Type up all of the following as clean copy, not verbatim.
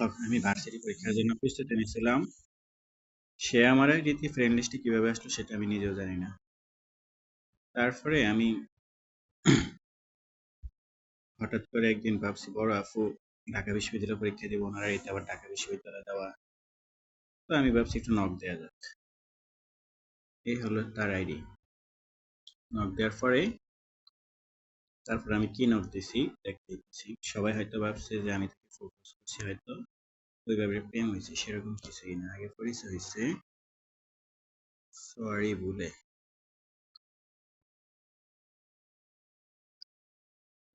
তখন আমি ভার্সিটি পরীক্ষার জন্য প্রস্তুতি নিয়েছিলাম। সে আমার রীতি ফ্রেন্ড লিস্টে কিভাবে আসলো সেটা আমি নিজেও জানি না। তারপরে আমি হঠাৎ করে একদিন ভাবছি বড় আপু ঢাকা বিশ্ববিদ্যালয়ে পরীক্ষা দিব, ওনারা এটা আবার ঢাকা বিশ্ববিদ্যালয়ে দেওয়া। তো আমি ভাবছি একটু নক দেওয়া যাক। এই হলো তার আইডি। নক দেওয়ার পরে তারপর আমি কি নক দিছি দেখতে দিচ্ছি। সবাই হয়তো ভাবছে যে আমি তাকে ফোকাস করছি, হয়তো ওইভাবে প্রেম হয়েছে, সেরকম কিছুই না। আগে পরিচয় হয়েছে সরি বলে।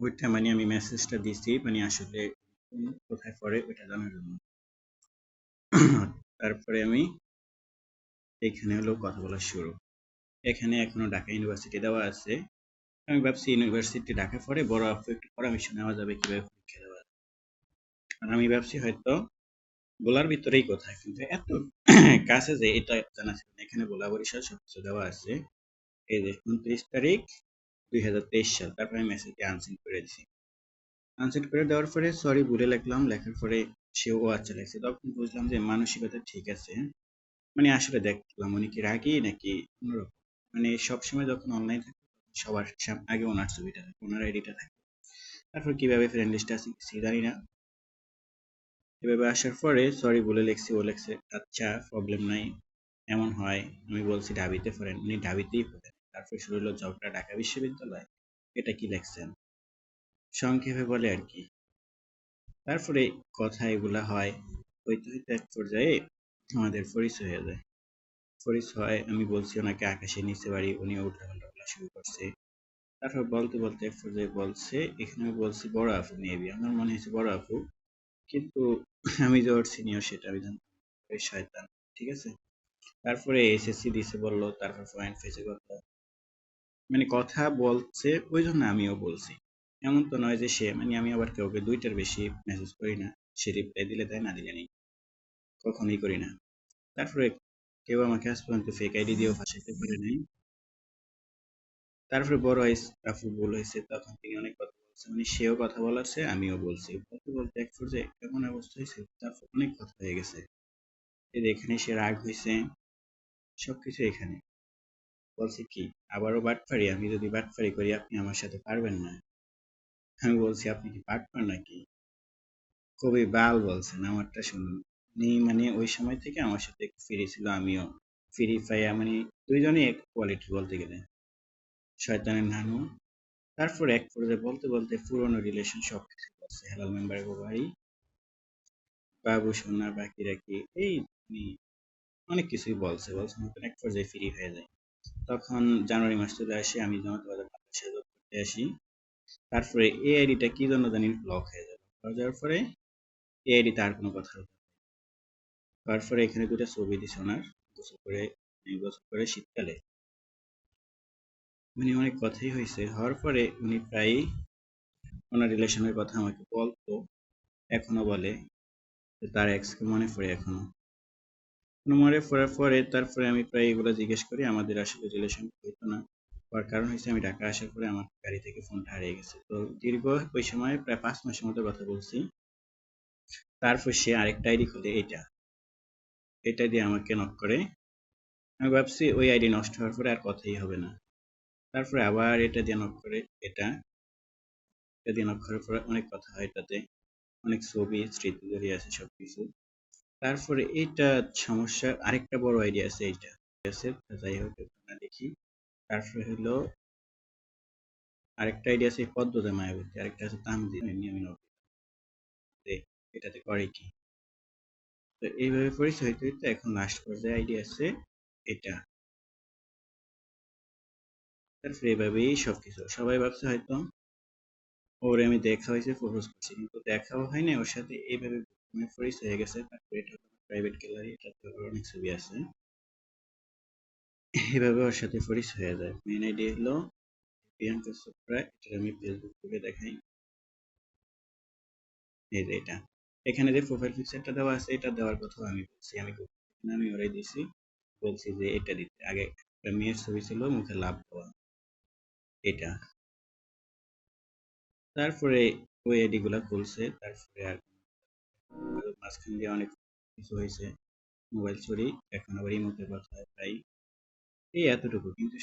ওইটা মানে আমি মেসেজটা দিছি মানে আসলে কোথায় পড়ে ওইটা জানার জন্য। তারপরে আমি এখানে হলো কথা বলা শুরু। এখানে এখনো ঢাকা ইউনিভার্সিটি দেওয়া আছে। আমি ভাবছি ইউনিভার্সিটি ঢাকা পড়ে, বড় আপু একটু পরামর্শ নেওয়া যাবে কিভাবে পরীক্ষা দেওয়া যায়। আর আমি ভাবছি হয়তো বলার ভিতরেই কোথায়, কিন্তু এত কাছে যে এটা জানা ছিল না। এখানে বলা বরিশাল সবকিছু দেওয়া আছে। এই যে 29 তারিখ 2023 সাল। তারপরে আমি মেসেজটি আনসেন্ড করে দিছি। আনসেন্ড করে দেওয়ার পরে সরি বলে লিখলাম। লেখার পরে সে ও আচ্ছা লেখছে। তখন বুঝলাম যে মানসিকতা ঠিক আছে। মানে আসলে দেখলাম উনি কি রাগী নাকি অন্যরকম। মানে সবসময় যখন অনলাইন থাকে সবার আগে ওনার ছবিটা থাকে, ওনার আইডিটা থাকে। তারপর কিভাবে ফ্রেন্ড লিস্টে আছে কিছু জানি না। এভাবে আসার পরে সরি বলে লিখছি, ও লিখছে আচ্ছা প্রবলেম নাই, এমন হয়। আমি বলছি ঢাবিতে পড়েন, উনি ঢাবিতেই পড়েন। তারপরে শুরু হলো ঝগড়া ঢাকা বিশ্ববিদ্যালয়, এটা কি লেখছেন, সংক্ষেপে বলে আর কি। তারপরে কথা এগুলা হয়, হইতে হইতে এক পর্যায়ে আমাদের পরিচয় হয়ে যায়। পরিচয় আমি বলছি ওনাকে আকাশের নিচে বাড়ি, উনি উল্টাপাল্টা বলা শুরু করছে। তারপর বলতে বলতে এক পর্যায়ে বলছে, এখানে আমি বলছি বড় আপু মেবি, আমার মনে হয়েছে বড় আপু, কিন্তু আমি যে ওর সিনিয়র সেটা আমি জানতাম। ওই শয়তান। ঠিক আছে। তারপরে এসএসসি দিছে বললো, তারপর পয়েন্ট পেয়েছে কথা, মানে কথা বলছে ওই জন্য আমিও বলছি। এমন তো নয় যে সে মানে আমি আবার কাউকে দুইটার বেশি মেসেজ করি না। সে রিপ্লাই দিলে দেয়, না দিলে নেই, কখনোই করি না। তারপরে কেউ আমাকে আজ পর্যন্ত ফেক আইডি দিয়েও ফাঁসাইতে পারে নাই। তারপরে বড় আপু ভুল হয়েছে, তখন তিনি অনেক কথা বলছে, মানে সেও কথা বলাছে আমিও বলছি। বলতে বলতে এক পর্যায়ে এমন অবস্থা হয়েছে, তারপর অনেক কথা হয়ে গেছে। এই যে এখানে সে রাগ হয়েছে, সবকিছু এখানে। বলছে কি আবারও বাটপারি, আমি যদি বাটপারি করি আপনি আমার সাথে পারবেন না। আমি বলছি আপনি কি পার্টনার নাকি। খুবই বাল বলছেন, আমারটা শুনুন। উনি মানে ওই সময় থেকে আমার সাথে একটু ফ্রি ছিল, আমিও ফ্রি পাইয়া মানে দুইজনই এক কোয়ালিটি বলতে গেলে। শয়তানের নানু। তারপর এক পর্যায়ে বলতে বলতে পুরনো রিলেশন সবকিছু বলছে, হেলাল মেম্বারের বাড়ি, বাবু সোনা বাকি রাখি, এই নিয়ে অনেক কিছুই বলছে। বলছে মতন এক পর্যায়ে ফ্রি হয়ে যায়। তখন জানুয়ারি মাস চলে আসে, আমি জনতা বাজার করতে আসি। তারপরে এই আইডিটা কি জন্য জানি ব্লক হয়ে যায়। ব্লক হয়ে যাওয়ার পরে এই আইডিতে আর কোনো কথা হলো না। তারপরে এখানে দুটা ছবি দিছে ওনার, গোসল করে, গোসল করে শীতকালে, মানে অনেক কথাই হয়েছে। হওয়ার পরে উনি প্রায় ওনার রিলেশনের কথা আমাকে বলতো, এখনো বলে যে তার এক্সকে মনে পড়ে এখনো। মনে পড়ার পরে তারপরে আমি প্রায় এগুলো জিজ্ঞেস করি, আমাদের আসলে রিলেশন হইতো না। হওয়ার কারণ হচ্ছে আমি ঢাকা আসার পরে আমার গাড়ি থেকে ফোনটা হারিয়ে গেছে। তো দীর্ঘ ওই সময় প্রায় 5 মাসের মতো কথা বলছি। তারপর সে আরেকটা আইডি খুলে, এটা দিয়ে আমাকে নক করে। আমি ভাবছি ওই আইডি নষ্ট হওয়ার পরে আর কথাই হবে না। তারপরে আবার এটা দিয়ে নক করে, এটা দিয়ে নক করার পরে অনেক কথা হয়, তাতে অনেক ছবি স্মৃতি জড়িয়ে আছে সবকিছু। তারপরে এইটা সমস্যা, আরেকটা বড় আইডিয়া আছে এইটা আছে। যাই হোক না দেখি। তারপরে হলো আরেকটা আইডিয়া আছে পদ্মজা মায়াবতী, আরেকটা আছে তামজি, এমনি আমি নক দিই, এটাতে করে কি। তো এইভাবে পরিচয় হইতে হইতে এখন লাস্ট পর্যায়ে আইডিয়া আছে এটা। তারপরে এভাবেই সবকিছু সবাই ভাবছে হয়তো ওর আমি দেখা হয়েছে, প্রপোজ করছি, কিন্তু দেখাও হয়নি ওর সাথে। এইভাবে পরিচয় হয়ে গেছে। তারপরে এটা প্রাইভেট গ্যালারি, এটাতে অনেক ছবি আছে। এভাবে ওর সাথে পরিচয় হয়ে যায়। মেন আইডি হলো প্রিয়াঙ্কা চোপড়া, এটা আমি ফেসবুক থেকে দেখাই। এই যে এটা, এখানে যে প্রোফাইল পিকচারটা দেওয়া আছে এটা দেওয়ার কথা আমি বলছি, আমি ওরাই দিছি। বলছি যে এটা দিতে। আগে একটা মেয়ের ছবি ছিল মুখে লাভ দেওয়া, এটা। তারপরে ওই আইডি গুলা খুলছে। তারপরে আর মাঝখান দিয়ে অনেক কিছু হয়েছে, মোবাইল চুরি, এখন আবার ইমোতে কথা হয়, তাই এই এতটুকু কিন্তু